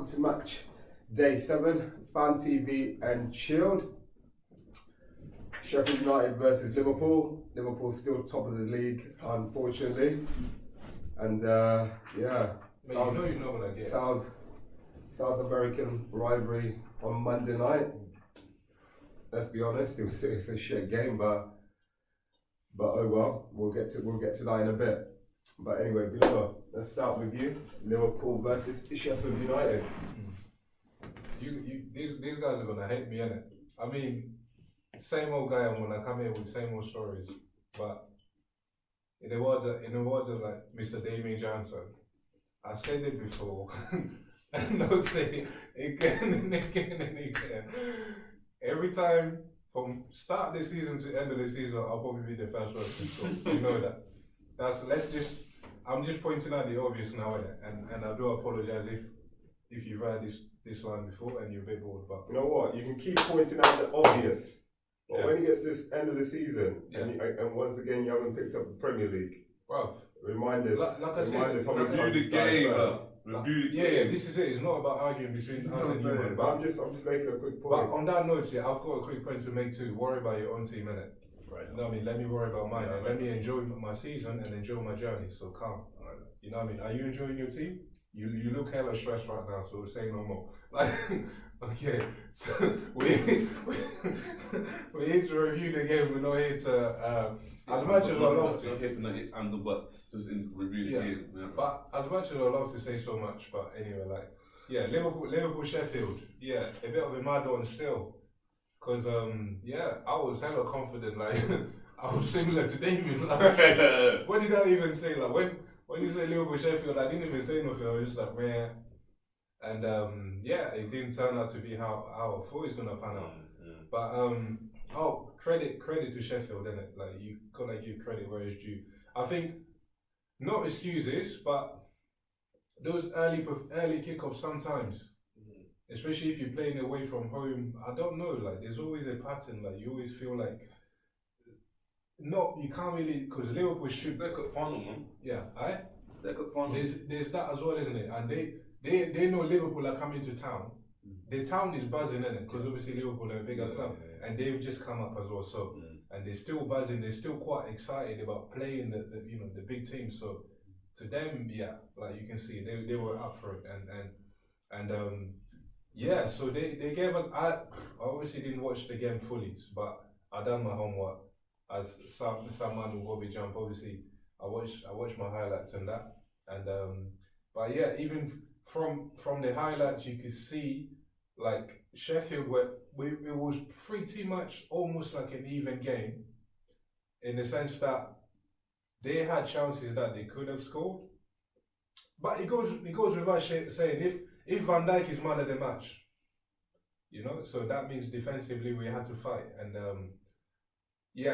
welcome to match day 7, Fan TV and Chilled. Sheffield United versus Liverpool. Liverpool still top of the league, unfortunately. And yeah, South American rivalry on Monday night. Let's be honest, it's a shit game, but oh well, we'll get to that in a bit. But anyway, Bilo, let's start with you. Liverpool versus Sheffield United. These guys are gonna hate me, innit? I mean, same old guy. I'm gonna come here with same old stories, but in the words of like Mr. Damien Johnson, I said it before, and I'll say it again and again and again. Every time from start of the season to end of the season, I'll probably be the first one to score. You know that. I'm just pointing out the obvious now, and I do apologize if you've heard this line before and you're a bit bored, but you know what? You can keep pointing out the obvious, but when it gets to this end of the season, and once again you haven't picked up the Premier League, bruv, remind us how many review times the game. Yeah, this is it. It's not about arguing between us and you, man. But I'm just making a quick point. But on that note, I've got a quick point to make too. Worry about your own team, innit? Right. You know what I mean? Let me worry about mine. And let me enjoy my season and enjoy my journey. So calm. Right. You know what I mean? Are you enjoying your team? You look hella stressed right now, so say no more. Like, okay, so we're here to review the game. We're not here to, as much as I love to. Not here for it's ands or buts, just in review the game. Yeah. But as much as I love to say so much, but anyway, like, yeah, Liverpool, Sheffield, yeah, a bit of a mad one still. Because, I was hella confident, like, I was similar to Damien. Like, what did I even say? Like, when you say Liverpool, Sheffield, I didn't even say nothing. I was just like, man. And, it didn't turn out to be how I thought it was going to pan out. But, credit to Sheffield, innit? Like, you got to give credit where it's due. I think, not excuses, but those early kickoffs sometimes, especially if you're playing away from home, I don't know, like, there's always a pattern, like, you always feel like, you can't really, because Liverpool should. They're good fun, man. Yeah, they're good fun. There's that as well, isn't it? And they know Liverpool are coming to town. The town is buzzing, isn't it? Because obviously Liverpool are a bigger club, and they've just come up as well. So, and they're still buzzing. They're still quite excited about playing the big team. So, to them, like you can see, they were up for it, and so they gave us. I obviously didn't watch the game fully, but I done my homework. As some man will probably jump. Obviously, I watched my highlights and that, and but yeah, even from the highlights, you could see like Sheffield it was pretty much almost like an even game, in the sense that they had chances that they could have scored, but it goes without saying if Van Dijk is man of the match, you know, so that means defensively we had to fight, and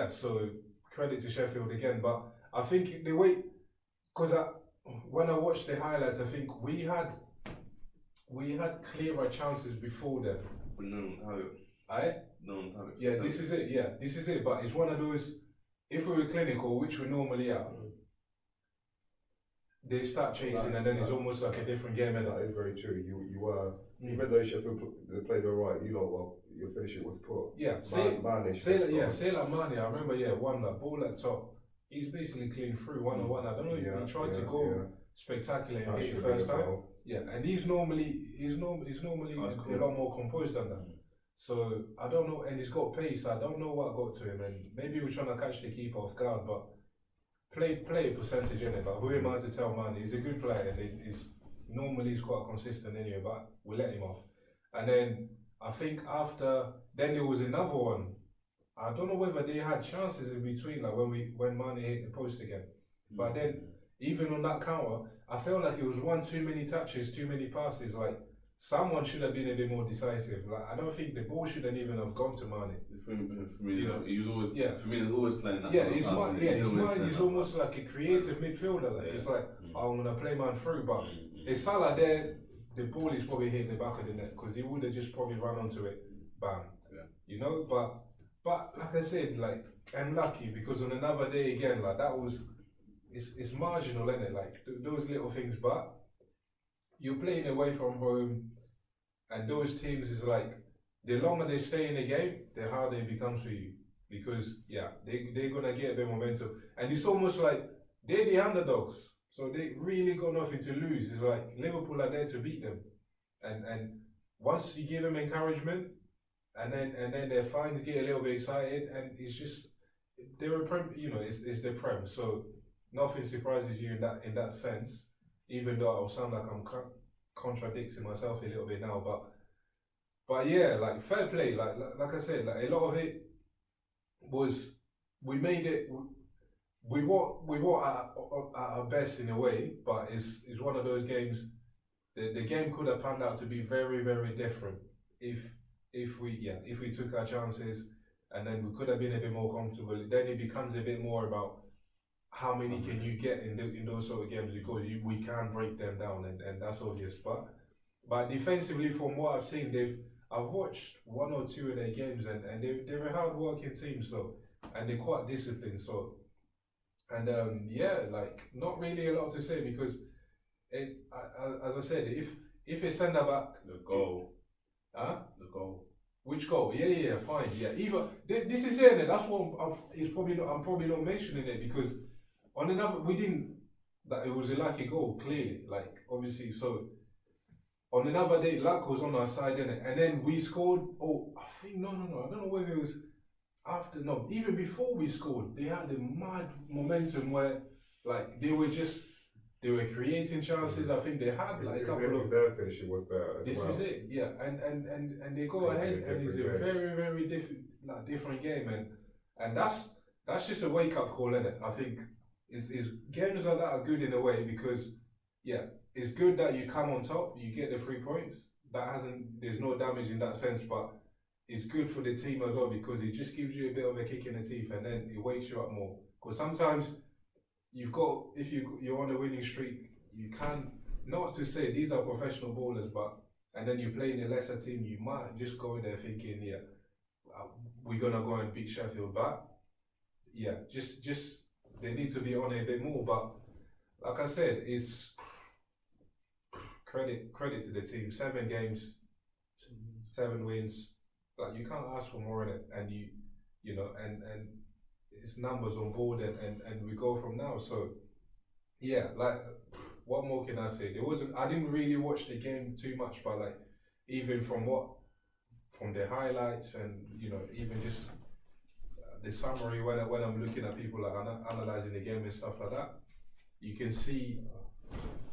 so credit to Sheffield again. But I think the way, because when I watched the highlights, I think we had clearer chances before them. But no one had it. No one had it. Yeah, this is it. Yeah, this is it. But it's one of those. If we were clinical, which we normally are, they start chasing, and then it's almost like a different game. And that is very true. You were, even though Sheffield played all right, your finishing was poor. Yeah, say like Mane. I remember, one that ball at top. He's basically clean through 1-on-1. I don't know. He tried to go spectacular and hit the first time. Yeah, and he's normally a lot more composed than that. So I don't know, and he's got pace. I don't know what got to him, and maybe he was trying to catch the keeper off guard, but play percentage in it. But who am I to tell, man? He's a good player, and he's quite consistent anyway. But we let him off, and then I think then there was another one. I don't know whether they had chances in between, like when Mane hit the post again. But then even on that counter, I felt like it was one too many touches, too many passes. Like someone should have been a bit more decisive. Like I don't think the ball shouldn't even have gone to Mane. For me, he was always. For me, he's always playing that. Yeah, he's almost like a creative midfielder. Like it's like I'm gonna play man through, but it's Salah there. The ball is probably hitting the back of the net because he would have just probably run onto it, bam. Yeah. You know, but like I said, like unlucky because on another day again, like that was. It's marginal, isn't it? Like those little things, but you're playing away from home. And those teams is like, the longer they stay in the game, the harder it becomes for you. Because, they're going to get a bit of momentum. And it's almost like they're the underdogs. So they really got nothing to lose. It's like Liverpool are there to beat them. And once you give them encouragement, and then their fans get a little bit excited, and it's just, they're a Prem, it's the Prem. So nothing surprises you in that sense, even though I'll sound like I'm contradicting myself a little bit now. But yeah, like fair play. Like I said, like a lot of it was, we made it. We were at our best in a way, but it's one of those games. The game could have panned out to be very, very different if we took our chances, and then we could have been a bit more comfortable. Then it becomes a bit more about how many can you get in those sort of games, because we can break them down, and that's obvious. But defensively, from what I've seen, I've watched one or two of their games, and they're a hard working team, so, and they're quite disciplined, so. And like not really a lot to say, because as I said, if a centre back, the goal, the goal, which goal? Yeah, fine, yeah. Either this is it. That's what I'm probably not mentioning it, because on another we didn't, that it was a lucky goal, clearly, like obviously. So on another day, luck was on our side, innit? And then we scored. Oh, I think no. I don't know whether it was after, no, even before we scored, they had a mad momentum where, like, they were creating chances. I think they had like a couple of. Their finishing was better. This is it, yeah, and they go ahead, and it's a very, very different game, and that's just a wake up call, isn't it? I think is games like that are good in a way, because it's good that you come on top, you get the 3 points. There's no damage in that sense, but it's good for the team as well, because it just gives you a bit of a kick in the teeth, and then it wakes you up more. Because sometimes if you're on a winning streak, you can, not to say these are professional ballers, and then you play in a lesser team, you might just go there thinking, we're gonna go and beat Sheffield, but just they need to be on a bit more. But like I said, it's credit to the team. 7 games, 7 wins. Like, you can't ask for more in it, and you know, and it's numbers on board, and we go from now. So like, what more can I say? I didn't really watch the game too much, but like, even from the highlights, and even just the summary, when I'm looking at people like analyzing the game and stuff like that, you can see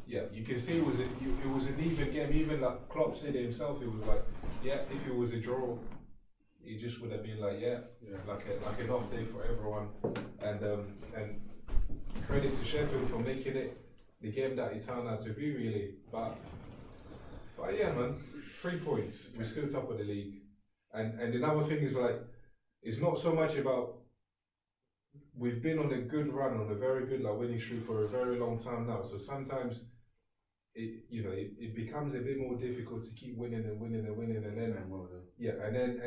it was an even game. Even like Klopp said it himself, it was like, if it was a draw, it just would have been like like an off day for everyone. And credit to Sheffield for making it the game that it turned out to be, really. But yeah, man, 3 points. We're still top of the league. And another thing is, like, it's not so much about, we've been on a good run, on a very good winning streak for a very long time now. So sometimes it becomes a bit more difficult to keep winning, and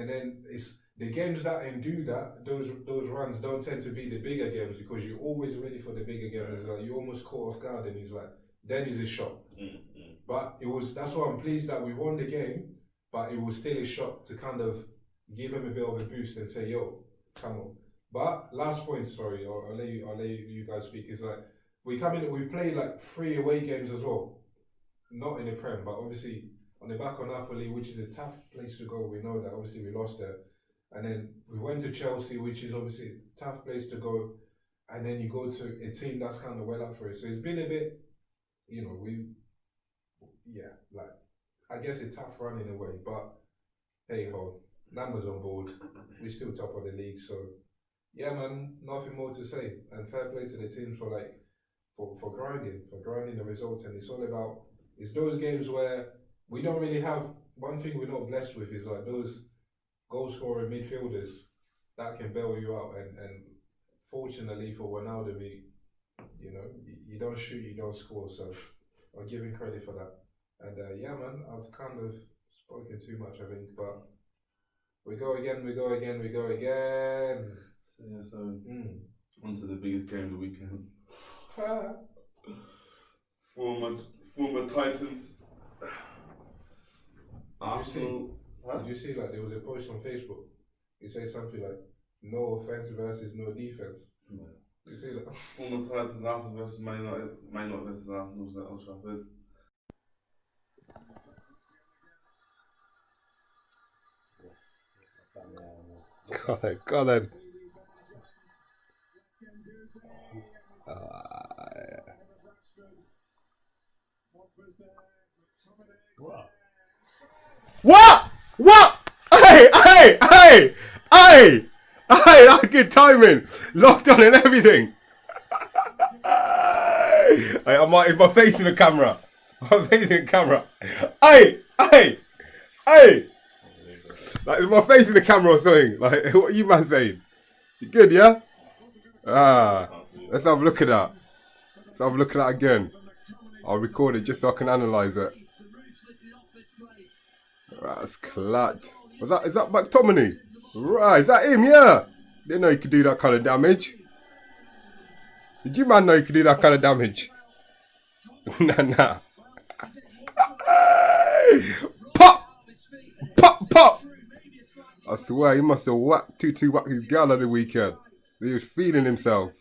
then it's the games that do that. Those runs don't tend to be the bigger games, because you're always ready for the bigger games. It's like you're almost caught off guard, and it's like, then is a shot. But that's why I'm pleased that we won the game, but it was still a shot to kind of give him a bit of a boost and say, yo, come on. But last point, sorry, I'll let you guys speak, is like, we've played like 3 away games as well. Not in the Prem, but obviously on the back of Napoli, which is a tough place to go. We know that, obviously we lost there. And then we went to Chelsea, which is obviously a tough place to go. And then you go to a team that's kind of well up for it. So it's been a bit, I guess a tough run in a way. But hey ho, numbers on board. We're still top of the league. So yeah, man, nothing more to say. And fair play to the teams for grinding the results. And it's all about, it's those games where we don't really have, one thing we're not blessed with is like those goal scoring midfielders that can bail you out. And fortunately for Ronaldo, you don't shoot, you don't score. So I'll give him credit for that. And man, I've kind of spoken too much, I think, but we go again. So on to the biggest game of the weekend. Former Titans. Arsenal. Did you see like there was a post on Facebook? It says something like no offense versus no defense. You see that? Former sides is Arsenal versus Man United. Man United versus Arsenal was at Old Trafford. Go then. What? Hey! That's good timing. Locked on and everything. Is my face in the camera? My face in the camera. Hey! Like, is my face in the camera or something? Like, what are you man saying? You good, yeah? Let's have a look at that. Let's have a look at that again. I'll record it just so I can analyse it. That's clutch. Is that McTominay? Right, is that him? Yeah. Didn't know he could do that kind of damage. Did you man know he could do that kind of damage? Nah. Pop! I swear he must have whacked his gal on the weekend. He was feeling himself.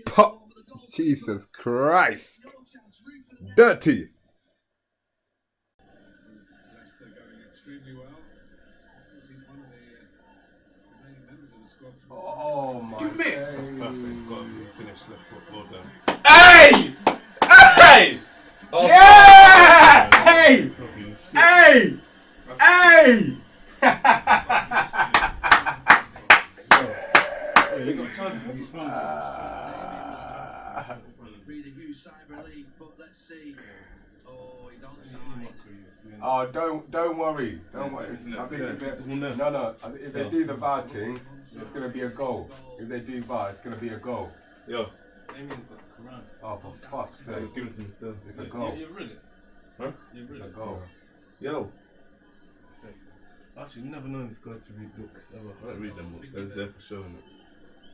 Pop! Jesus Christ! Dirty! Oh my God. That's perfect. It's got to be finished left foot. Well done. Hey! Oh, Yeah! Hey! You got a chance for his phone. Breathe a huge sigh of relief, but let's see. Oh, he's on side. Oh, don't worry. I think if they do the VAR thing, it's gonna be a goal. If they do VAR, it's gonna be a goal. Yo. Oh, for fuck's sake! Give it to me still. It's a goal. You read it? Huh? It's a goal. Yo. Actually, you never know this guy to read books. I don't read them books. They're just there for showing it.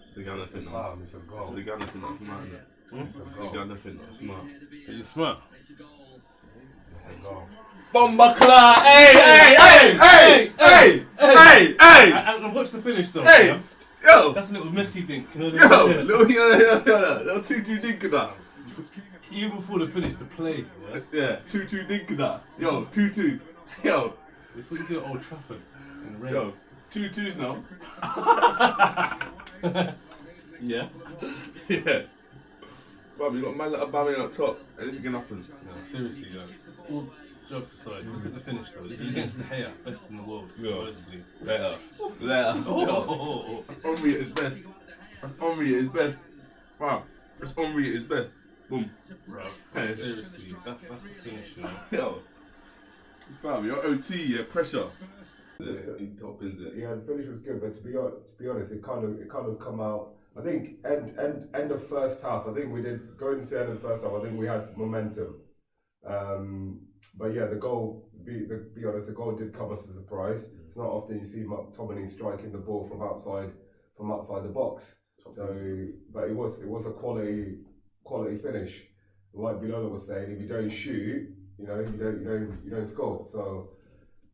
It's the Ghana thing. It's a goal. It's the Ghana thing that's smart. It's the Ghana thing that's smart. Are you smart? It's a goal. Bomba Cla! Hey! And watch the finish though. Hey! Yo! That's a little messy dink. Yo! Little 2-2 dink of that. Even before the finish, the play. Yeah, 2-2 dink of that. Yo, 2-2. Yo. It's what you do at Old Trafford in the rain. Yo, 2-2s now. Yeah. Yeah. Bro, you got man like Obama up top. Anything can happen. No, seriously, though. All jokes aside, look at the finish though. This is against De Gea, best in the world, supposedly. Later. Oh. That's Henry at his best. That's Henry at his best. Wow. That's Henry at his best. Boom. Bro, Hey. seriously, that's the finish, you know. Yo. Fam, you're OT, yeah, pressure. He top ins it. Yeah, the finish was good, but to be honest, it kind of come out. I think end of first half. I think we did going to the end of the first half. I think we had momentum. But yeah, the goal. Be honest, the goal did come as a surprise. It's not often you see McTominay striking the ball from outside the box. But it was a quality finish. Like Bilal was saying, if you don't shoot, you don't score. So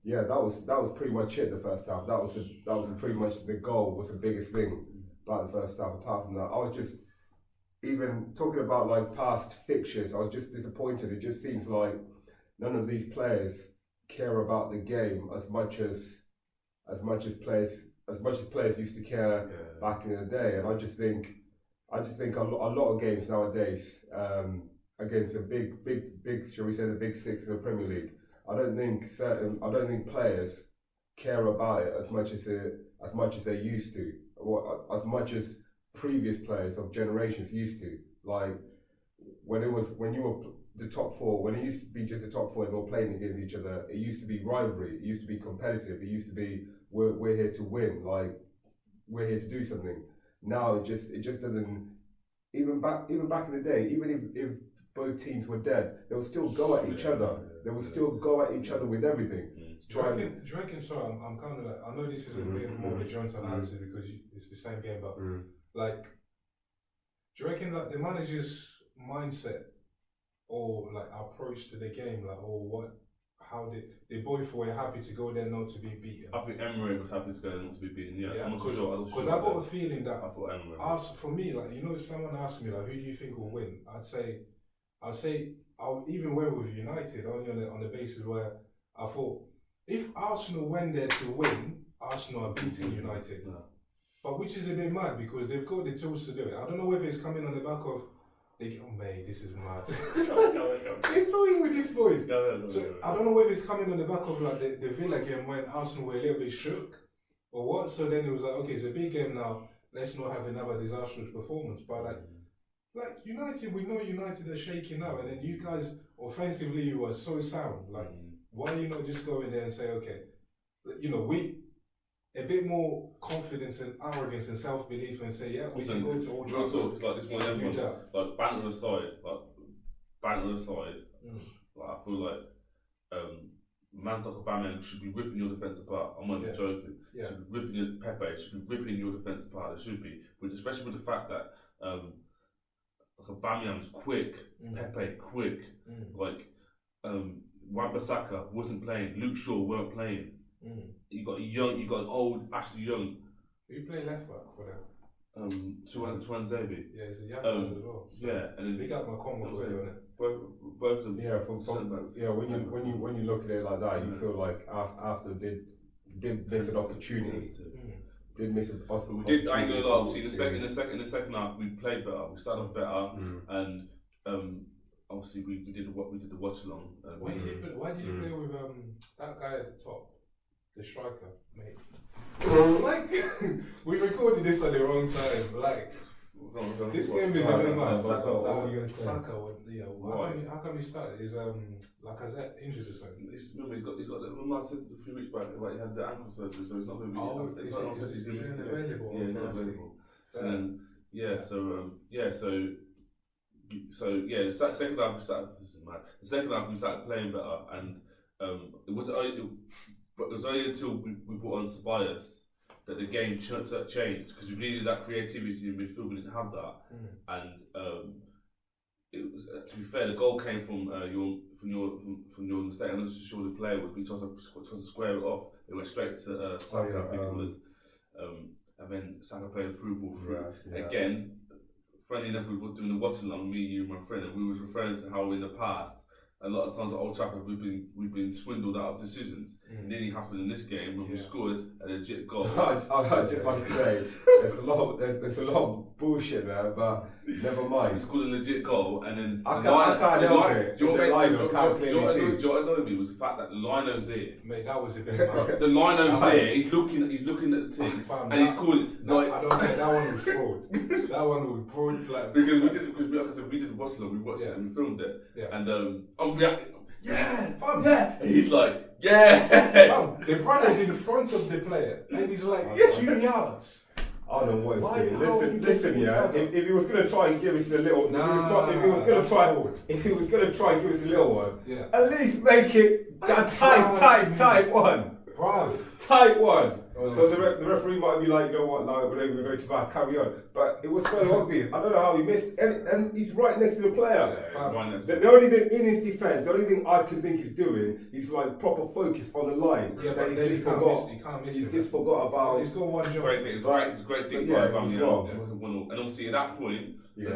yeah, that was pretty much it. The first half. That was pretty much the goal. Was the biggest thing about the first half. Apart from that, I was just even talking about like past fixtures. I was just disappointed. It just seems like none of these players care about the game as much as players used to care back in the day. And I just think a lot of games nowadays against the big, shall we say, the big six in the Premier League. I don't think players care about it as much as they used to, or as much as previous players of generations used to. Like when you were the top four, when it used to be just the top four and they were playing against each other, it used to be rivalry, it used to be competitive, it used to be we're here to win, like we're here to do something. Now it just doesn't. Even back in the day, even if both teams were dead, they will still go at each other. They will still go at each other with everything. Do you reckon? Sorry, I'm kind of like, I know this is a bit more of a joint analysis because it's the same game, but like, do you reckon like the manager's mindset or like approach to the game, like, or what? How they both were happy to go there not to be beaten? I think Emery was happy to go there not to be beaten. Yeah, I'm not because sure. Because I got a feeling that I thought Emery. For me, like, you know, if someone asked me like, who do you think will win? I'd say I'll even went with United only on the basis where I thought if Arsenal went there to win, Arsenal are beating United. Yeah. But which is a bit mad because they've got the tools to do it. I don't know whether it's coming on the back of mate, this is mad. It's talking with these boys. So I don't know whether it's coming on the back of like the Villa game when Arsenal were a little bit shook or what. So then it was like, okay, it's a big game now. Let's not have another disastrous performance. But like United, we know United are shaking now, and then you guys offensively you are so sound. Like, why are you not just going there and say, okay, you know, a bit more confidence and arrogance and self-belief and say, yeah, we can go to Old Trafford. It's like this one of them ones, like banter aside, like I feel like man like Aubameyang should be ripping your defence apart. I'm not joking. Yeah. Should be ripping your Pepe, should be ripping your defence apart. It should be, but especially with the fact that like Aubameyang's quick, Pepe quick, like Wan-Bissaka wasn't playing, Luke Shaw weren't playing. You got an old Ashley Young. You play left back for them. Tuanzebe. Yeah, he's a young man as well. So yeah, and then they got my combo on it. Both of them. Yeah, when you look at it like that, you feel like after did miss an opportunity. Did miss an opportunity. We did. I ain't gonna lie. See, in the second half, we played better. We started off better, and obviously we did the watch along. Why did you play with that guy at the top? The striker, mate. Like, we recorded this at the wrong time. Like, this game is a bit mad. Saka, how come he started? Is Lacazette injured or something? He's got. Remember I said a few weeks back, like he had the ankle surgery, so he's not going to be. He's not available. Yeah, not available. So then, the second half we started. This is mad. The second half we started playing better, and it was only until we brought on Tobias that the game changed because we needed that creativity in midfield. We didn't have that, and it was to be fair, the goal came from your mistake. I'm not sure the player was. We tried to square it off. It went straight to Saka. I think it was, and then Saka played a through ball through. Again, funny enough, we were doing the watch along, me, you, and my friend, and we was referring to how in the past, a lot of times at Old Trafford we've been swindled out of decisions. It nearly happened in this game when we scored a legit goal. I just want to say there's a lot of bullshit there, but never mind. We scored a legit goal, and then I can't help it. What annoyed me was the fact that Lino's there. Mate, that was a bit mad. The Lino's there. He's looking at the team, and he's calling. I don't think that one was fraud. That one was fraud. Like, because like I said, we did the watch along. We watched it and we filmed it, and and he's like, the brother's in front of the player, and he's like, 2 yards. I don't know what it's doing. Listen, if he was gonna try and give us a little, if he was gonna try and give us a little one, at least make it that tight one, bruv, tight one. So the referee might be like, you know what, now we're going to back, carry on. But it was so obvious. I don't know how he missed, and he's right next to the player. The only thing in his defence, the only thing I can think he's doing, he's like proper focus on the line. Yeah, but he's just forgot. He's just forgot about. He's got one job. It's a great thing. And obviously at that point, the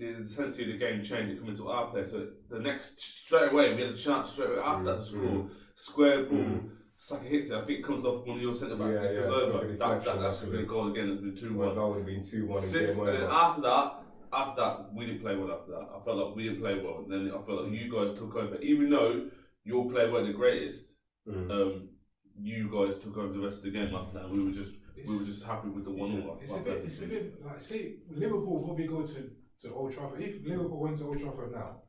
intensity of the game changed. It coming to our play. So the next straight away, we had a chance straight away after that to score. Square ball. Saka hits it. I think it comes off one of your centre backs. It goes over. That should be a goal again. It would have been 2-1. That would have been 2-1. And then after that, we didn't play well. After that, I felt like we didn't play well. And then I felt like you guys took over. Even though your play weren't the greatest, you guys took over the rest of the game after that. We were just happy with the 1-1. It's a bit like, say Liverpool probably go to Old Trafford. If Liverpool went to Old Trafford now,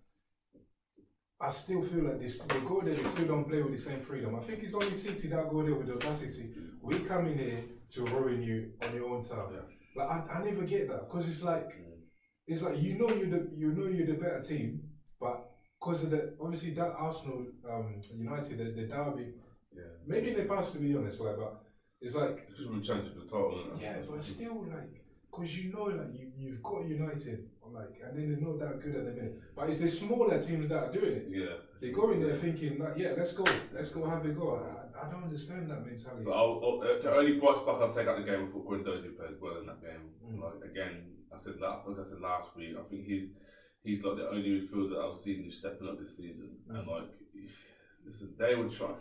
I still feel like they go there, they still don't play with the same freedom. I think it's only City that go there with the audacity. We come in here to ruin you on your own time. Like I never get that because it's like you know you're the better team, but because of the obviously that Arsenal United the derby, maybe in the past to be honest, like, but it's like just we changed for the title. But still like because you know like you've got United. like, and then they're not that good at the minute. But it's the smaller teams that are doing it. Yeah. They go in there thinking, like, yeah, let's go have a go. I don't understand that mentality. But the only price back I'll take out the game for Guendouzi plays well in that game. Like again, I think I said last week. I think he's like the only midfielder I've seen who's stepping up this season. And like, listen, they were trying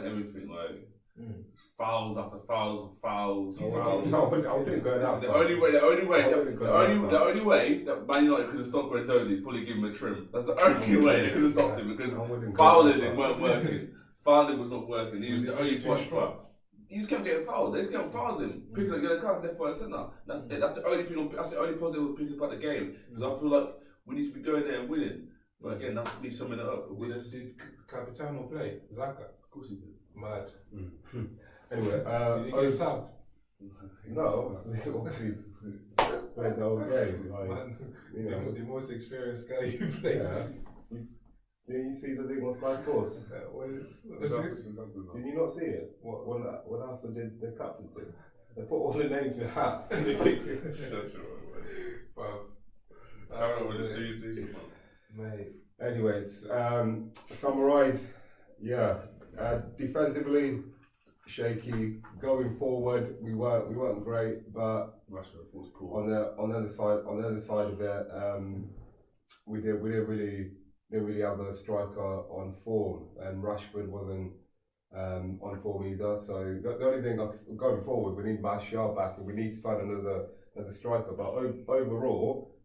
everything like. Fouls after fouls. No, I wouldn't go that. The only way that Man United could have stopped Guendouzi is probably give him a trim. That's the only way they could have stopped him because fouling him weren't working. Fouling was not working. He was the only point. He just kept getting fouled. They kept fouling him, picking up yellow cards left, right, and centre. That's the only thing. That's the only positive we're picking up the game because I feel like we need to be going there and winning. But again, that's me summing it up. Did Capitano play? Zaka? Of course he did. Mad. Anyway, did he get subbed? No, obviously played the whole game. Like, the most experienced guy you played. Yeah. Did you see the thing on Sky Sports? Did you not see it? What else did the captaincy? They put all the names in a hat and they picked it. That's right. I don't know what it's do something. Mate. Anyway, summarise. Yeah, defensively shaky. Going forward, we weren't great, but Rashford was cool. on the other side of it, we didn't really have a striker on form, and Rashford wasn't on form either. So the only thing going forward, we need Martial back, and we need to sign another striker. But overall,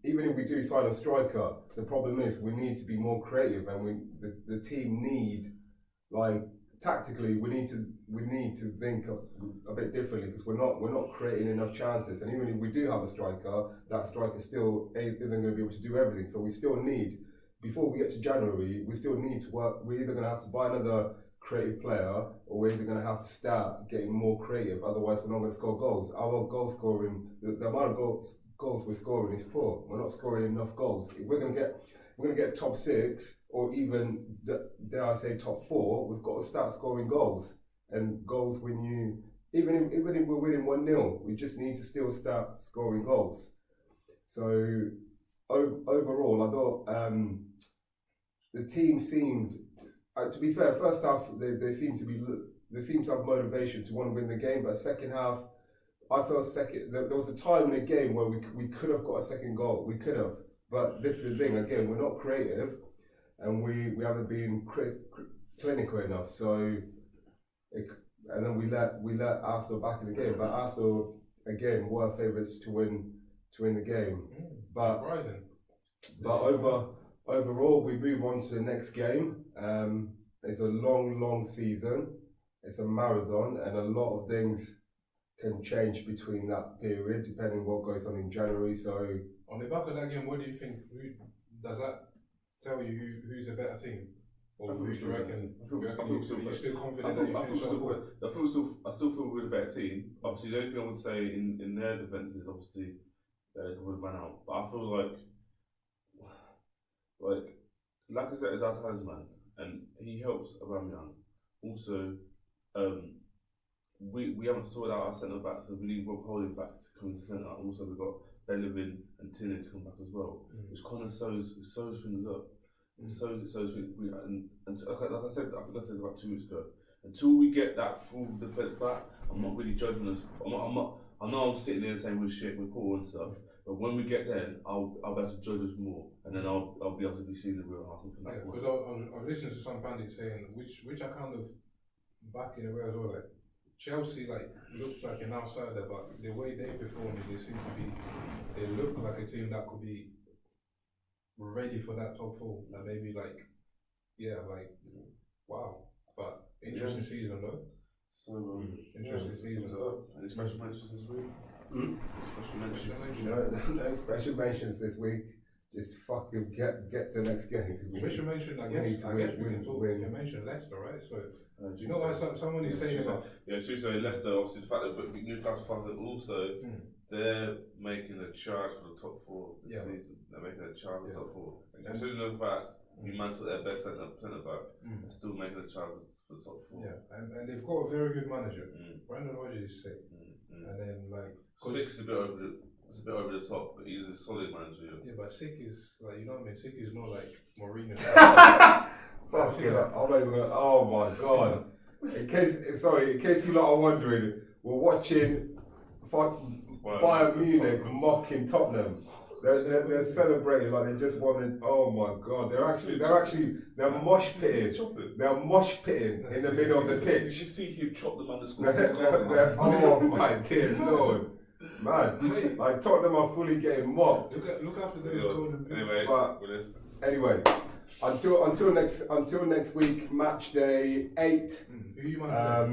even if we do sign a striker, the problem is we need to be more creative, and the team need, like, tactically we need to think a bit differently because we're not creating enough chances. And even if we do have a striker, that striker still isn't going to be able to do everything. So we still need, before we get to January, we still need to work. We're either going to have to buy another creative player, or we're either going to have to start getting more creative. Otherwise, we're not going to score goals. Our goal scoring, the amount of goals we're scoring is poor. We're not scoring enough goals. If we're going to get top 6 or even, dare I say, top 4, we've got to start scoring goals. And goals when even if we're winning 1-0, we just need to still start scoring goals. So overall, I thought the team seemed, to be fair, first half they seemed to have motivation to want to win the game, but second half, I felt there was a time in the game where we could have got a second goal. We could have, but this is the thing. Again, we're not creative, and we haven't been clinical enough. So, and then we let Arsenal back in the game. But Arsenal again were favourites to win the game. But overall, we move on to the next game. It's a long season. It's a marathon, and a lot of things can change between that period, depending on what goes on in January. So, on the back of that game, what do you think? Does that tell you who's a better team? Or who do you reckon? You're still confident that you finish off? I still feel we're a better team. Obviously, the only thing I would say in their defence is obviously they can run out. But I feel like I said, is our talisman, and he helps Aubameyang. Also, we haven't sorted out our centre back, so we need Rob Holding back to come into centre. Also, we've got Bellerin and Tierney to come back as well, which kind of sews things up. And like I said, I think I said about 2 weeks ago. Until we get that full defence back, I'm not really judging us. I know I'm sitting there saying we're shit, we're poor and stuff. But when we get there, I'll be able to judge us more, and then I'll be able to be seen the real Arsenal from that point. Because I was listening to some bandits saying which I kind of back in a way as well. Like Chelsea, like looks like an outsider, but the way they perform, they look like a team that could be ready for that top 4. Like maybe wow. But interesting season though. So interesting season. Any special mentions this week? No special mentions this week. Just fucking get to the next game. Special mention, I guess we can mention Leicester, right? So do you know why someone is saying about? Yeah, Tuesday Leicester. Obviously, the fact that Newcastle fans also they're making a charge for the top 4 this season. They're making a charge for the top 4. And considering the fact you mantled their best centre back, they're still making a charge for the top 4. Yeah, and they've got a very good manager. Brandon Rodgers is sick, and then 6 is a bit over It's a bit over the top, but he's a solid manager. Yeah, but Sick is like, you know what I mean? Sick is not like Mourinho. Fuck it up. I'm not even gonna, oh my god. In case you lot are wondering, we're watching Bayern Munich mocking Tottenham. They're celebrating like they just won it. Oh my god, they're mosh pitting. They're mosh pitting in the middle of the pitch. Did you see him chop the man that scored? Oh my dear lord. Man, like Tottenham are fully getting mocked. Look after those golden pitch. Anyway, until next week, match day 8. Who you might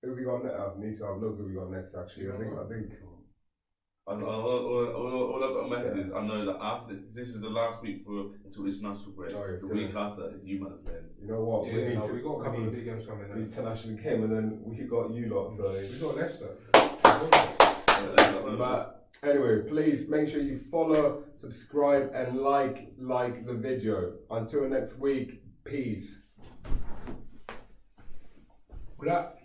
who we got next? I need to have a look who we got next. Actually, I think. All I've got in my head is I know that after this is the last week until this national break. The week after, you might have played. You know what? We got a couple of big games coming. International game, and then we got you lot. So we got Leicester. But anyway, please make sure you follow, subscribe, and like the video. Until next week, peace. Good luck.